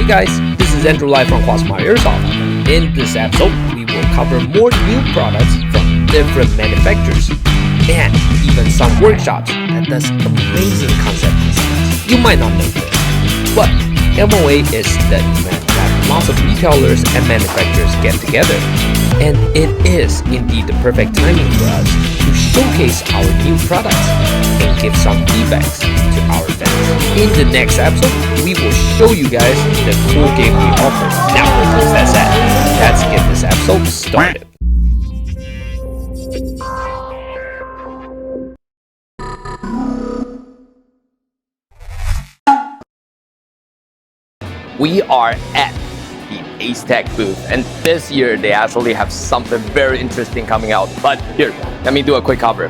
Hey guys, this is Andrew Lai from SRC Airsoft. In this episode, we will cover more new products from different manufacturers and even some workshops that does amazing concept designs. You might not know this, but MOA is the event that lots of retailers and manufacturers get together, and it is indeed the perfect timing for us to showcase our new products and give some feedbacks to our fans. In the next episode, we will show you guys the cool game we offer. Now, with that said, let's get this episode started. We are at the Acetech booth, and this year they actually have something very interesting coming out. But here, let me do a quick cover.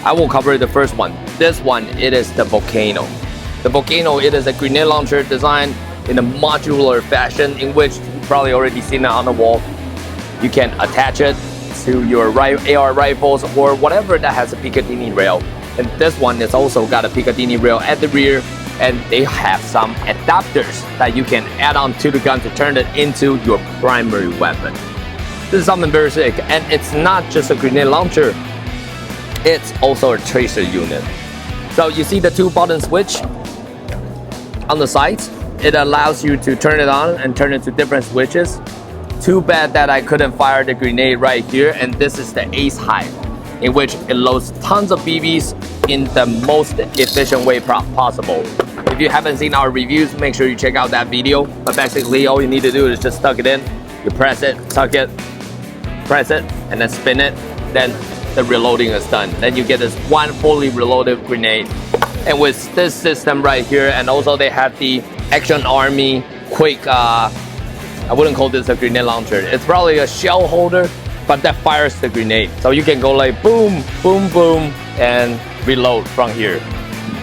I will cover the first one. This one, it is the Volcano. The Volcano, it is a grenade launcher designed in a modular fashion in which you've probably already seen it on the wall. You can attach it to your AR rifles or whatever that has a Picatinny rail. And this one is also got a Picatinny rail at the rear, and they have some adapters that you can add on to the gun to turn it into your primary weapon. This is something very sick, and it's not just a grenade launcher, it's also a tracer unit. So you see the 2-button switch on the sides? It allows you to turn it on and turn it to different switches. Too bad that I couldn't fire the grenade right here, and this is the Ace Hive, in which it loads tons of BBs in the most efficient way possible. If you haven't seen our reviews, make sure you check out that video. But basically, all you need to do is just tuck it in, you press it, tuck it, press it, and then spin it. Then the reloading is done. Then you get this one fully reloaded grenade. And with this system right here, and also they have the Action Army quick, I wouldn't call this a grenade launcher. It's probably a shell holder, but that fires the grenade. So you can go like boom, boom, boom, and reload from here.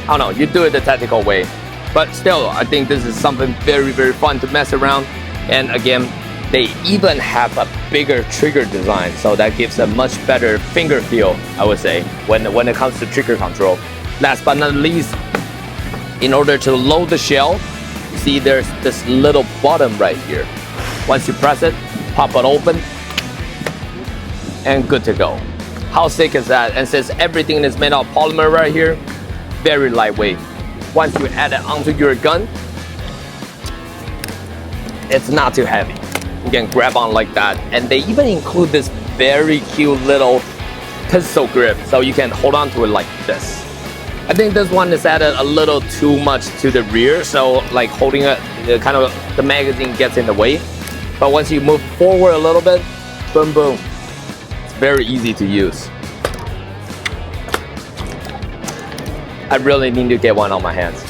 I don't know, you do it the tactical way. But still, I think this is something very, very fun to mess around. And again, they even have a bigger trigger design, so that gives a much better finger feel, I would say, when it comes to trigger control. Last but not least, in order to load the shell, you see there's this little button right here. Once you press it, pop it open, and good to go. How sick is that? And since everything is made of polymer right here, very lightweight. Once you add it onto your gun, it's not too heavy. You can grab on like that. And they even include this very cute little pistol grip, so you can hold on to it like this. I think this one is added a little too much to the rear, so like holding it, kind of the magazine gets in the way. But once you move forward a little bit, boom, boom. It's very easy to use. I really need to get one on my hands.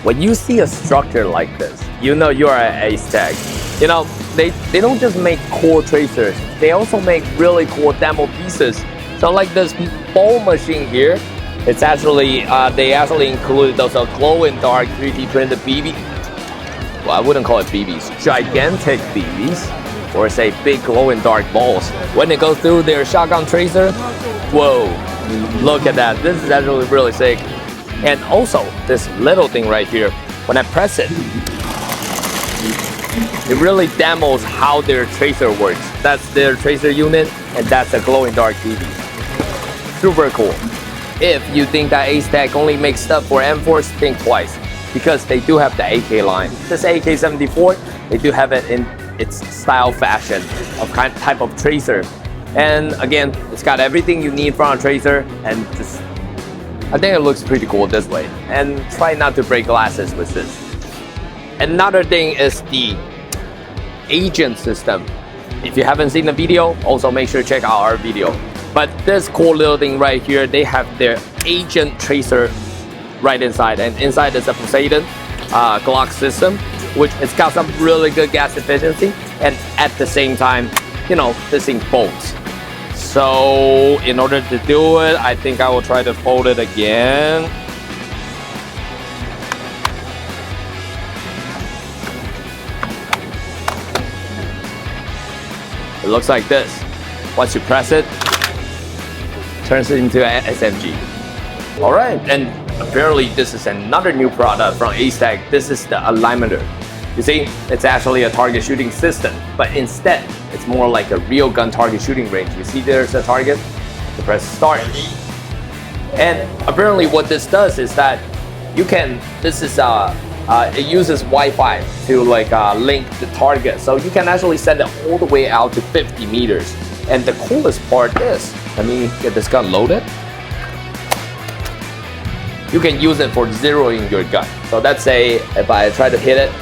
When you see a structure like this, you know you are at Acetech. You know, they don't just make cool tracers, they also make really cool demo pieces. So like this bowl machine here, it's actually, they actually included those glow-in-dark 3D printed BB. Well, I wouldn't call it BBs, gigantic BBs, or say big glow-in-dark balls. When it goes through their shotgun tracer, whoa, look at that. This is actually really sick. And also, this little thing right here, when I press it, it really demos how their tracer works. That's their tracer unit, and that's a glow-in-dark BB. Super cool. If you think that Acetech only makes stuff for M4s, think twice, because they do have the AK line. This AK-74, they do have it in its style fashion of type of tracer. And again, it's got everything you need from a tracer, and just, I think it looks pretty cool this way. And try not to break glasses with this. Another thing is the agent system. If you haven't seen the video, also make sure to check out our video. But this cool little thing right here, they have their agent tracer right inside, and inside is a Poseidon Glock system, which it's got some really good gas efficiency, and at the same time, you know, this thing folds. So in order to do it, I think I will try to fold it again. It looks like this. Once you press it, turns it into an SMG. All right, and apparently this is another new product from Acetech. This is the aligner. You see, it's actually a target shooting system, but instead, it's more like a real gun target shooting range. You see there's a target, you press start. And apparently what this does is that you can, it uses Wi-Fi to like link the target. So you can actually send it all the way out to 50 meters. And the coolest part is, let me get this gun loaded. You can use it for zeroing your gun. So let's say if I try to hit it,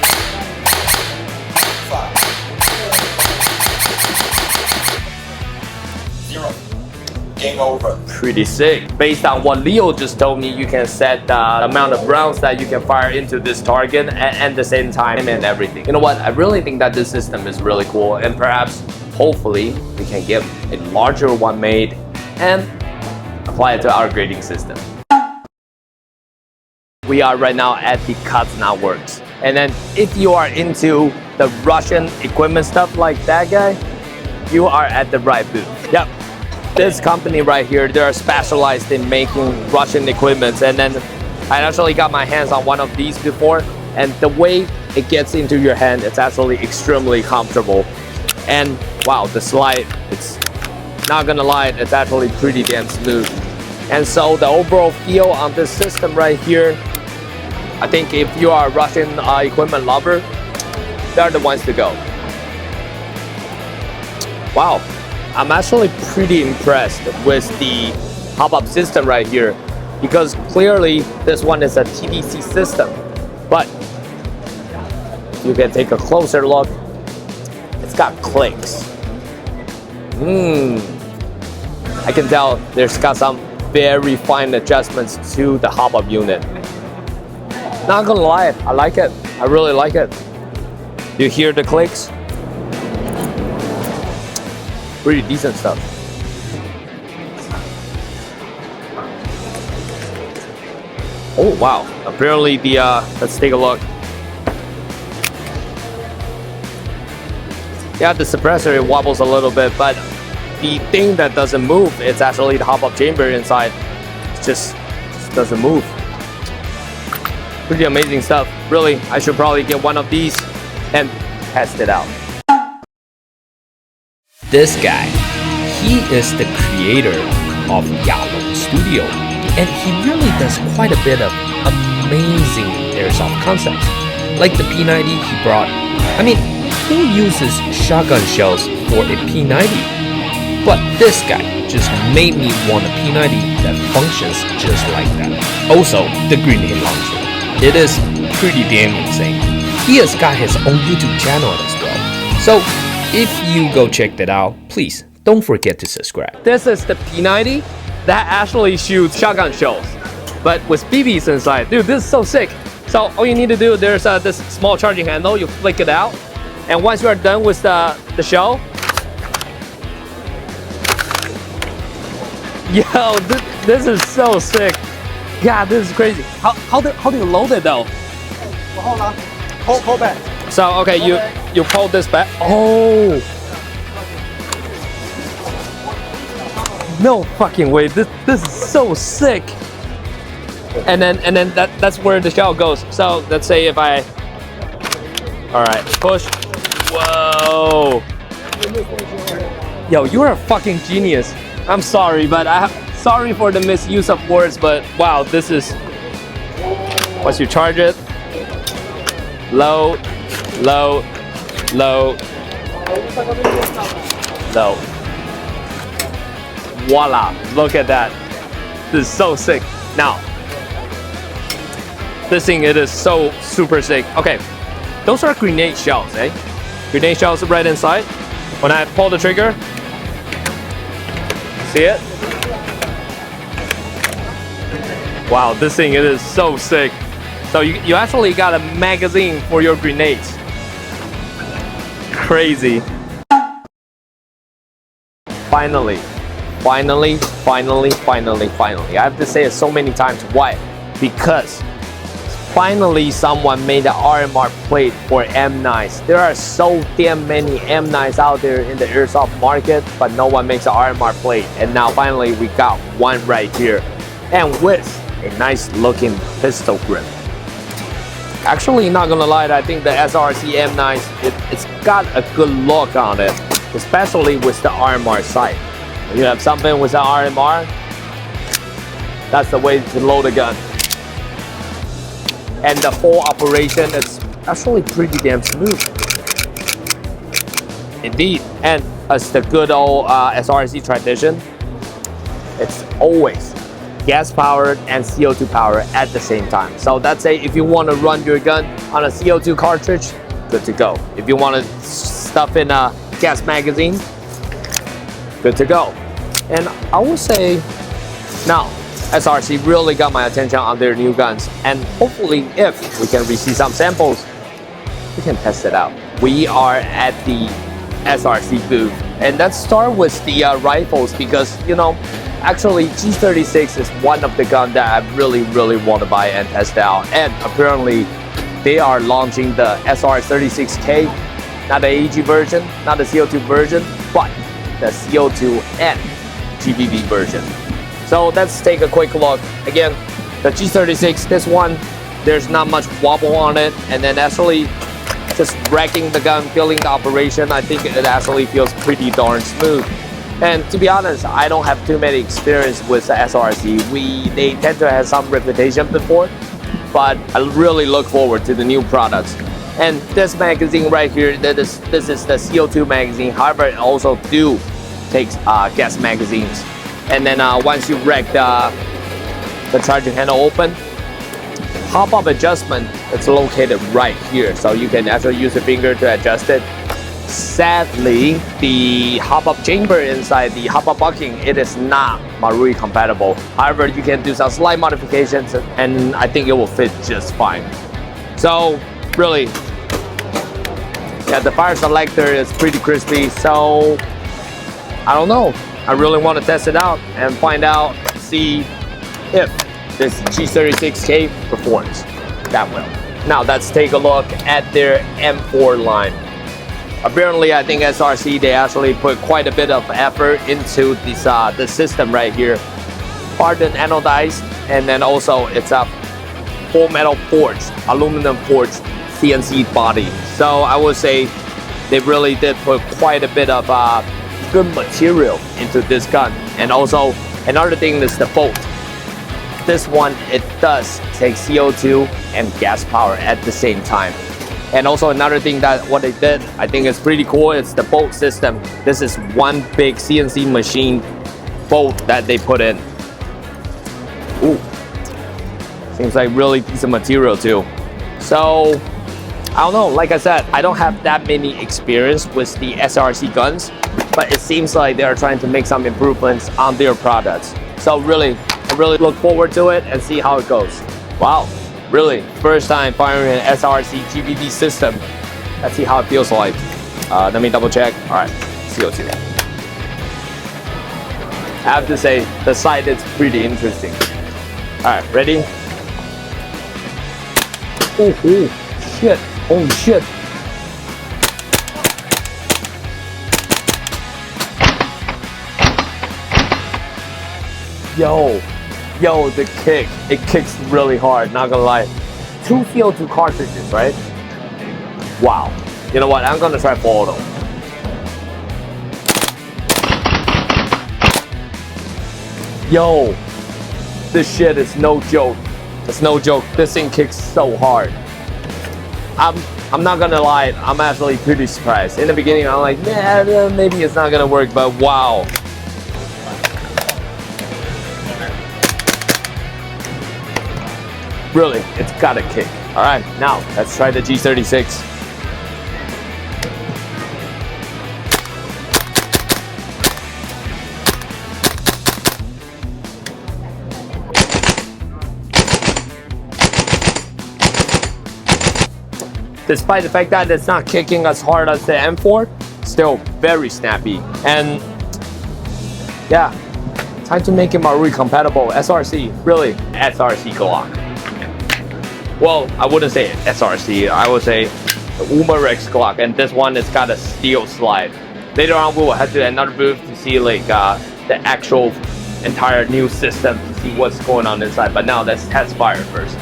game over. Pretty sick. Based on what Leo just told me, you can set the amount of rounds that you can fire into this target at the same time and everything. You know what? I really think that this system is really cool, and perhaps, hopefully, we can get a larger one made and apply it to our grading system. We are right now at the Kizuna works. And then if you are into the Russian equipment stuff like that guy, you are at the right booth. Yep. This company right here, they're specialized in making Russian equipment. And then I actually got my hands on one of these before, and the way it gets into your hand, it's actually extremely comfortable. And wow, the slide, it's not gonna lie, it's actually pretty damn smooth. And so the overall feel on this system right here, I think if you are a Russian equipment lover, they're the ones to go. Wow, I'm actually pretty impressed with the pop-up system right here, because clearly this one is a TDC system, but you can take a closer look, it's got clicks. I can tell there's got some very fine adjustments to the hop-up unit. Not gonna lie, I like it. I really like it. You hear the clicks? Pretty decent stuff. Oh wow, apparently the, let's take a look. Yeah, the suppressor, it wobbles a little bit, but the thing that doesn't move, it's actually the hop-up chamber inside. It just doesn't move. Pretty amazing stuff. Really, I should probably get one of these and test it out. This guy, he is the creator of Yeahlong Studio, and he really does quite a bit of amazing airsoft concepts. Like the P90 he brought. I mean, who uses shotgun shells for a P90? But this guy just made me want a P90 that functions just like that. Also, the grenade launcher. It is pretty damn insane. He has got his own YouTube channel as well. So if you go check that out, please don't forget to subscribe. This is the P90 that actually shoots shotgun shells, but with BBs inside. Dude, this is so sick. So all you need to do, there's this small charging handle, you flick it out, and once you are done with the shell, yo, this is so sick. God, this is crazy. How do you load it though? Hold on. Hold back. So okay, you pull this back. Oh, no fucking way. This is so sick. And then that's where the shell goes. So let's say if I, all right, push. Whoa. Yo, you're a fucking genius. I'm sorry, but sorry for the misuse of words, but wow, this is, once you charge it, low, low, low, low. Voila, look at that. This is so sick. Now, this thing, it is so super sick. Okay, those are grenade shells, eh? Grenade shells right inside. When I pull the trigger, see it? Wow, this thing, it is so sick. So you actually got a magazine for your grenades. Crazy. Finally. I have to say it so many times. Why? Because finally someone made an RMR plate for M9s. There are so damn many M9s out there in the airsoft market, but no one makes an RMR plate. And now finally we got one right here. And with a nice looking pistol grip. Actually, not gonna lie, I think the SRC M9, it's got a good look on it, especially with the RMR sight. You have something with the RMR, that's the way to load a gun. And the whole operation is actually pretty damn smooth. Indeed, and as the good old SRC tradition, it's always gas powered and CO2 powered at the same time. So that's if you want to run your gun on a CO2 cartridge, good to go. If you want to stuff in a gas magazine, good to go. And I would say now SRC really got my attention on their new guns, and hopefully if we can receive some samples, we can test it out. We are at the SRC booth, and let's start with the rifles, because actually G36 is one of the guns that I really want to buy and test out. And apparently they are launching the SR36K, not the AG version, not the CO2 version, but the CO2 and GBB version. So let's take a quick look. Again, the G36, this one, there's not much wobble on it, and then actually just racking the gun, feeling the operation, I think it actually feels pretty darn smooth. And to be honest, I don't have too many experience with the SRC. They tend to have some reputation before, but I really look forward to the new products. And this magazine right here, this is the CO2 magazine. However, it also takes gas magazines. And then once you rack the charging handle open, hop-up adjustment, it's located right here. So you can actually use a finger to adjust it. Sadly, the hop-up chamber inside the hop-up bucking, it is not Marui compatible. However, you can do some slight modifications, and I think it will fit just fine. So really, yeah, the fire selector is pretty crispy. So I don't know. I really want to test it out and find out, see if this G36K performs that well. Now let's take a look at their M4 line. Apparently, I think SRC, they actually put quite a bit of effort into this system right here. Hardened anodized, and then also it's a full metal forged, aluminum forged CNC body. So I would say they really did put quite a bit of good material into this gun. And also another thing is the bolt. This one, it does take CO2 and gas power at the same time. And also another thing that what they did, I think is pretty cool, it's the bolt system. This is one big CNC machine bolt that they put in. Ooh, seems like really decent material too. So, I don't know, like I said, I don't have that many experience with the SRC guns, but it seems like they are trying to make some improvements on their products. So really, I really look forward to it and see how it goes. Wow. Really, first time firing an SRC GBB system. Let's see how it feels like. Let me double check. All right, CO2. I have to say, the sight is pretty interesting. All right, ready? Oh, shit. Holy shit. Yo, the kick, it kicks really hard, not gonna lie. 2 CO2 cartridges, right? Wow. You know what, I'm gonna try 4 of them. Yo, this shit is no joke. It's no joke, this thing kicks so hard. I'm not gonna lie, I'm actually pretty surprised. In the beginning, I'm like, nah, maybe it's not gonna work, but wow. Really, it's got a kick. All right, now let's try the G36. Despite the fact that it's not kicking as hard as the M4, still very snappy. And yeah, time to make it Marui compatible. SRC, really, SRC Glock. Well, I wouldn't say SRC, I would say the Umarex Glock, and this one has got a steel slide. Later on, we will head to another booth to see like the actual entire new system to see what's going on inside. But now let's test fire first.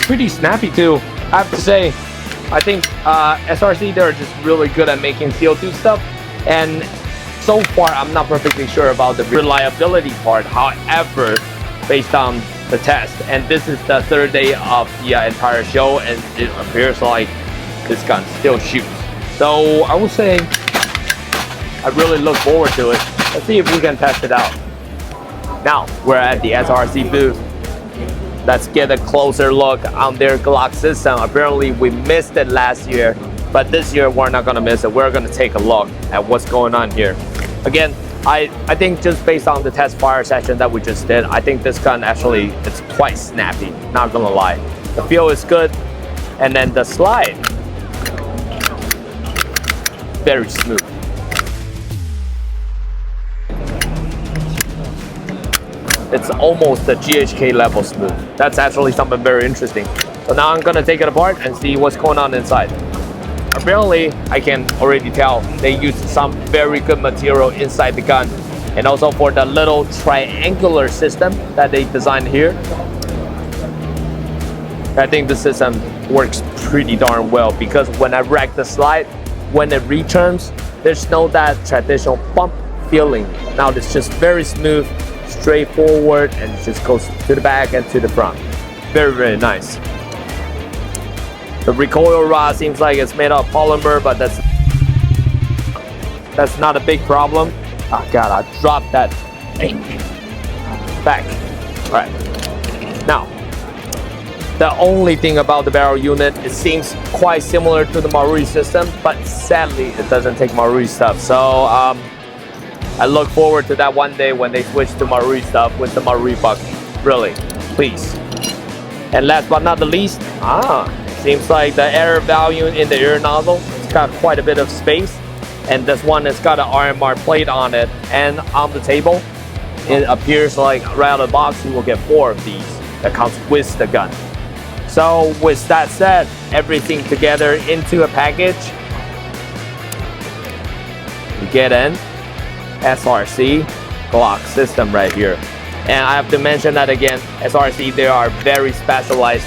Pretty snappy too, I have to say. I think SRC, they're just really good at making CO2 stuff. And so far, I'm not perfectly sure about the reliability part. However, based on the test, and this is the third day of the entire show, and it appears like this gun still shoots. So I would say I really look forward to it. Let's see if we can test it out. Now we're at the SRC booth. Let's get a closer look on their Glock system. Apparently we missed it last year, but this year we're not gonna miss it. We're gonna take a look at what's going on here. Again, I think just based on the test fire session that we just did, I think this gun actually, it's quite snappy, not gonna lie. The feel is good, and then the slide, very smooth. It's almost the GHK level smooth. That's actually something very interesting. So now I'm gonna take it apart and see what's going on inside. Apparently, I can already tell they used some very good material inside the gun. And also for the little triangular system that they designed here, I think the system works pretty darn well, because when I rack the slide, when it returns, there's no that traditional bump feeling. Now it's just very smooth, straightforward, and it just goes to the back and to the front. Very, very nice. The recoil rod seems like it's made of polymer, but that's not a big problem. Oh God, I dropped that thing. Back. All right. Now, the only thing about the barrel unit, it seems quite similar to the Marui system, but sadly, it doesn't take Marui stuff. So I look forward to that one day when they switch to Marui stuff with the Marui bucket. Really, please. And last but not the least, seems like the air valve in the air nozzle, it's got quite a bit of space. And this one has got an RMR plate on it. And on the table, it appears like right out of the box, you will get 4 of these that comes with the gun. So with that said, everything together into a package, you get an SRC Glock system right here. And I have to mention that again, SRC, they are very specialized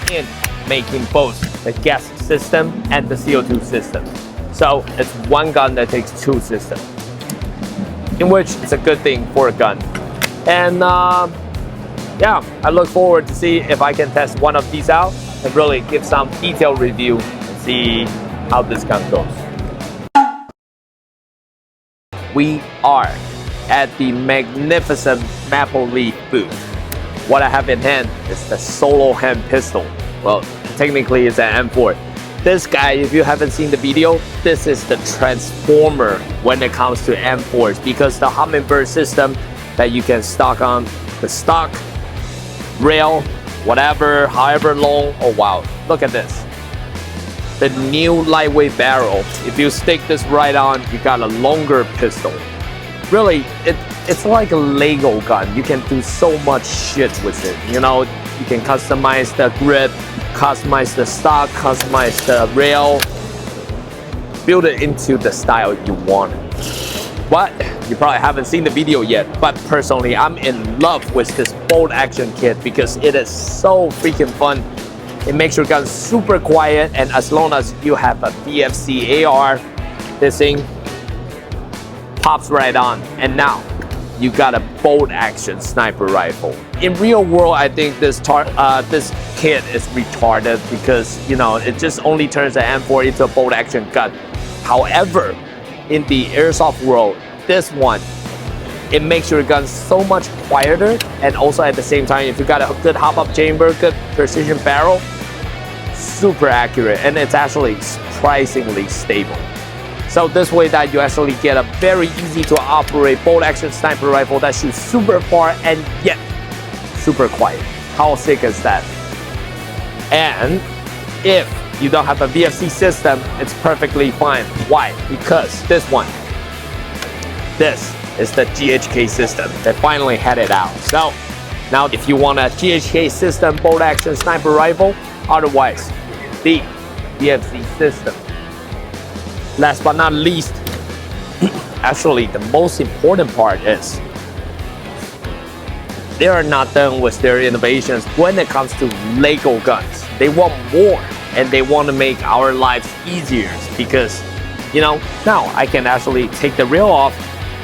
in making both the gas system and the CO2 system. So it's one gun that takes 2 systems, in which it's a good thing for a gun. And yeah, I look forward to see if I can test one of these out and really give some detailed review and see how this gun goes. We are at the magnificent Maple Leaf booth. What I have in hand is the solo hand pistol. Well, technically it's an M4. This guy, if you haven't seen the video, this is the transformer when it comes to M4s, because the Hummingbird system that you can stock on the stock, rail, whatever, however long. Oh wow, look at this. The new lightweight barrel, if you stick this right on, you got a longer pistol. Really, it's like a Lego gun. You can do so much shit with it. You know, you can customize the grip, customize the stock, customize the rail, build it into the style you want. But you probably haven't seen the video yet, but personally, I'm in love with this bolt action kit because it is so freaking fun. It makes your gun super quiet, and as long as you have a VFC AR, this thing pops right on. And now you got a bolt action sniper rifle. In real world, I think this kit is retarded because, you know, it just only turns the M4 into a bolt action gun. However, in the airsoft world, this one, it makes your gun so much quieter, and also at the same time, if you got a good hop-up chamber, good precision barrel, super accurate, and it's actually surprisingly stable. So this way that you actually get a very easy to operate bolt action sniper rifle that shoots super far and yet super quiet. How sick is that? And if you don't have a VFC system, it's perfectly fine. Why? Because this is the GHK system that finally had it out. So now if you want a GHK system bolt action sniper rifle, otherwise the VFC system last but not least, actually the most important part is they are not done with their innovations when it comes to Lego guns. They want more and they want to make our lives easier because, you know, now I can actually take the rail off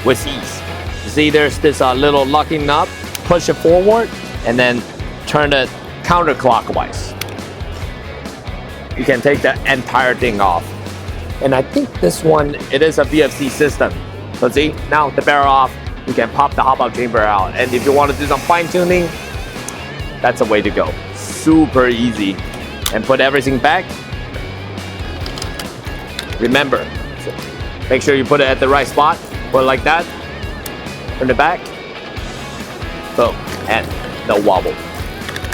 with ease. You see there's this little locking knob, push it forward and then turn it counterclockwise. You can take the entire thing off. And I think this one, it is a VFC system. So see, now the barrel off, you can pop the hop-out chamber out. And if you want to do some fine-tuning, that's a way to go. Super easy. And put everything back. Remember, make sure you put it at the right spot. Put it like that. Turn it back. Boom. And no wobble.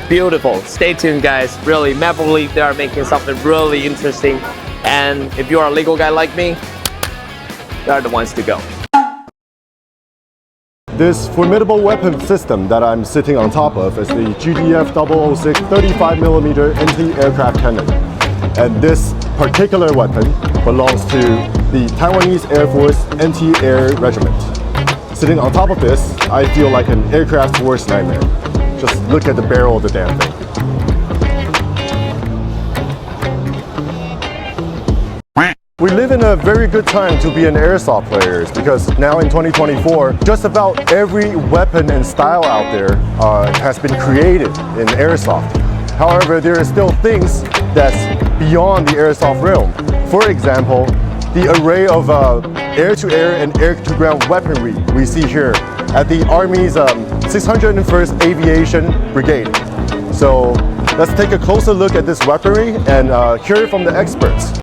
Beautiful. Stay tuned, guys. Really, Maple Leaf, they are making something really interesting. And if you are a Lego guy like me, they are the ones to go. This formidable weapon system that I'm sitting on top of is the GDF 006 35mm anti-aircraft cannon. And this particular weapon belongs to the Taiwanese Air Force Anti-Air Regiment. Sitting on top of this, I feel like an aircraft's worst nightmare. Just look at the barrel of the damn thing. We live in a very good time to be an airsoft player because now in 2024, just about every weapon and style out there has been created in airsoft. However, there are still things that's beyond the airsoft realm. For example, the array of air-to-air and air-to-ground weaponry we see here at the Army's 601st Aviation Brigade. So let's take a closer look at this weaponry and hear it from the experts.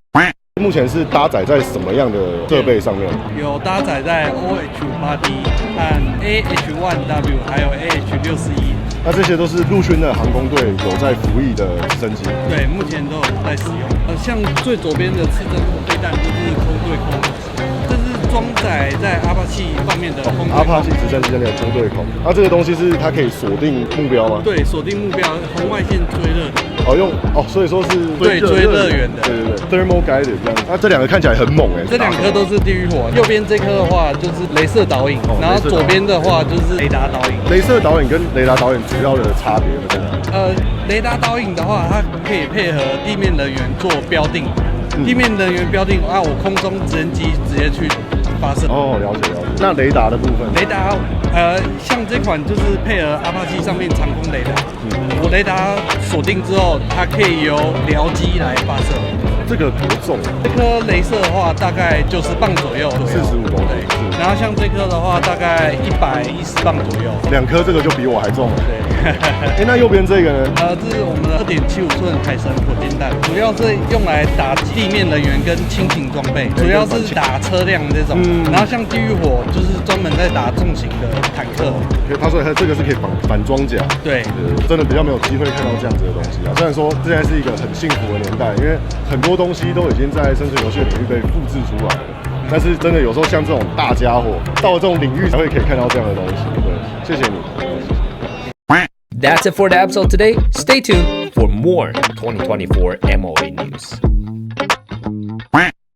目前是搭载在什么样的设备上面？有搭载在 OH8D 和 AH1W 还有 AH61。那这些都是陆军的航空队有在服役的直升机。对，目前都有在使用。像最左边的刺针火飞弹就是空对空，这是装载在阿帕奇上面的空对空。阿帕奇直升机那个空对空。那这个东西是它可以锁定目标吗？对，锁定目标，红外线追热。所以说是对追热源的。对 ，thermal guided 这样。那这两个看起来很猛哎。这两颗都是地狱火，右边这颗的话就是雷射导引，然后左边的话就是雷达导引。雷射导引跟雷达导引主要的差别在哪？雷达导引的话，它可以配合地面人员做标定。地面人员标定我空中直升机直接去发射。了解。那雷达的部分？雷达像这款就是配合阿帕奇上面长空雷达。我雷达锁定之后，它可以由僚机来发射。这个多重？这颗雷射的话，大概90磅左右，45公斤。然后像这颗的话，大概110磅左右。两颗这个就比我还重了。对。那右边这个呢？这是我们的2.75寸海神火箭弹，主要是用来打击地面人员跟轻型装备，主要是打车辆这种。然后像地狱火就是专门在打重型的坦克。他说这个是可以反装甲。对。真的比较没有机会看到这样子的东西啊。虽然说现在是一个很幸福的年代，因为很多东西都已经在生存游戏的领域被复制出来了，但是真的有时候像这种大家伙到了这种领域才会可以看到这样的东西。对，谢谢你。That's it for the episode today. Stay tuned for more 2024 MOA news.